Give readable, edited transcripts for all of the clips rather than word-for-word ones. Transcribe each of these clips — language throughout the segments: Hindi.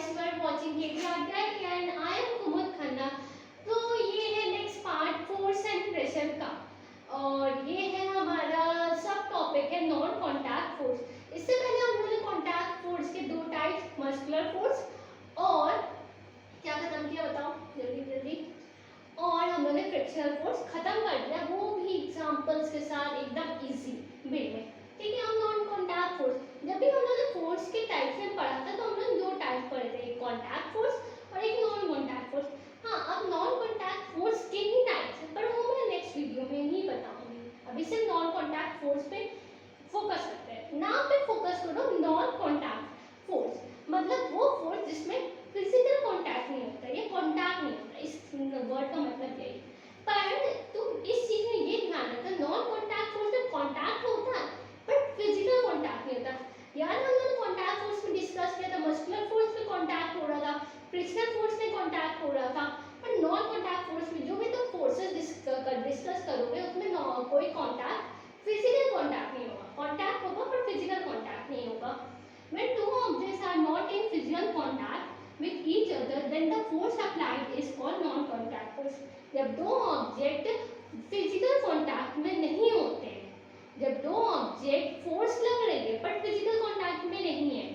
guys, you are watching KTR Diary and I am कुमुद खन्ना। तो ये है next part force and pressure का, और ये है हमारा सब टॉपिक है नॉन कॉन्टैक्ट फोर्स। इससे पहले हम लोगों ने कॉन्टैक्ट फोर्स के दो टाइप्स मस्कुलर फोर्स और क्या खत्म किया बताओ जल्दी जल्दी, और हम लोगों ने फ्रिक्शनल फोर्स खत्म कर दिया, वो भी एग्जांपल्स के साथ एकदम इजी वे में। ठीक है, हम नॉन कॉन्टैक्ट फोर्स, जब भी हम लोगों ने फोर्स के टाइप में पढ़ा था तो हम लोग दो टाइप पढ़े थे, एक कॉन्टैक्ट फोर्स और एक नॉन कॉन्टैक्ट फोर्स। हाँ, अब नॉन कॉन्टैक्ट फोर्स के ही टाइप्स हैं, पर वो मैं नेक्स्ट वीडियो में ही बताऊंगी। अभी सिर्फ नॉन कॉन्टैक्ट फोर्स पे फोकस करते हैं। नाम पे फोकस करो, नॉन कॉन्टैक्ट फोर्स मतलब वो फोर्स जिसमें फिजिकल कांटेक्ट नहीं होता, ये कांटेक्ट नहीं होता, इस वर्ड का मतलब यही। पर तुम इस चीज में ये ध्यान रखना, नॉन कांटेक्ट फोर्स में कांटेक्ट होता है बट फिजिकल कांटेक्ट नहीं होता। यार हम लोग कांटेक्ट फोर्स में डिस्कस किया था, मस्कुलर फोर्स में कांटेक्ट हो रहा था, फ्रिक्शनल फोर्स में कांटेक्ट हो रहा था, पर नॉन कांटेक्ट फोर्स में जो भी तुम फोर्सेस डिस्कस करोगे उसमें कोई कांटेक्ट फिजिकल कांटेक्ट नहीं होगा, कांटेक्ट होगा पर फिजिकल कांटेक्ट नहीं होगा। When two objects are not in physical contact with each other, then the force applied is called non-contact force. जब दो ऑब्जेक्ट फिजिकल कांटेक्ट में नहीं होते हैं, जब दो ऑब्जेक्ट फोर्स लग रही है बट फिजिकल कांटेक्ट में नहीं है,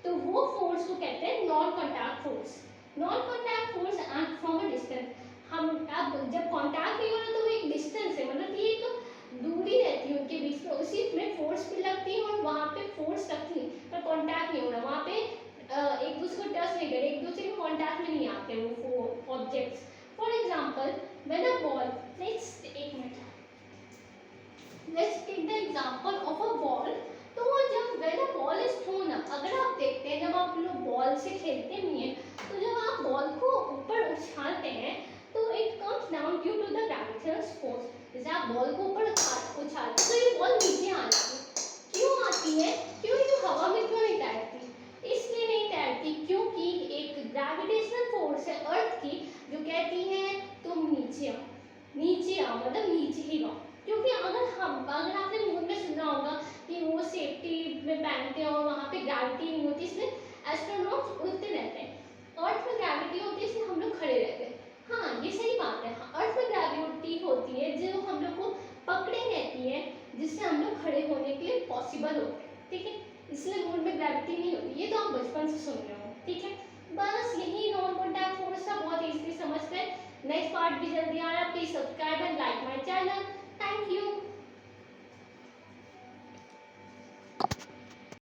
तो वो फोर्स को कहते हैं non contact force. Non contact force act from a distance. हम अब जब कांटेक्ट नहीं हो रहा तो वो एक डिस्टेंस है, मतलब ये एक दूरी रहती है उनके बीच में, उसी में फोर्स भी लगती है और वहाँ पे फोर्स लगती है पर कांटेक्ट नहीं हो रहा, वहाँ पे एक दूसरे को टच नहीं कर रहे, एक दूसरे के कांटेक्ट में नहीं आते वो objects. For example when a ball, let's take the example of a ball. तो जब when a ball is thrown up, अगर आप देखते हैं जब आप लोग बॉल से खेलते नहीं है तो जब आप बॉल को ऊपर उछालते हैं तो it comes down due to the gravitational force. जैसे आप बॉल को ऊपर उछालते तो ये बॉल नीचे आ जाती है। क्यों आती है? क्यों ये हवा में क्यों नहीं तैरती? इसलिए नहीं तैरती क्योंकि एक ग्रेविटेशनल फोर्स है अर्थ की जो कहती है तुम नीचे आओ, नीचे आओ मतलब नीचे ही रहो। क्योंकि अगर आपने मूवी में सुना होगा कि वो सेफ्टी में पहनते हैं और वहाँ पे ग्रेविटी नहीं होती, इसलिए एस्ट्रोनॉट्स उड़ते रहते हैं। अर्थ में ग्रेविटी होती है इसलिए हम लोग खड़े रहते हैं। हाँ, ये सही बात है, अर्थ में ग्रेविटी होती है जो हम लोग को पकड़े रहती है, जिससे हम लोग खड़े होने के लिए पॉसिबल होते हैं। ठीक है, इसलिए मून में ग्रेविटी नहीं होती, ये तो आप बचपन से सुन रहे हो। ठीक है, बस यही नॉन कॉन्टैक्ट फोर्स था, बहुत इजीली समझते हैं। नेक्स्ट पार्ट भी जल्दी आ रहा है, please subscribe and like my channel. Thank you.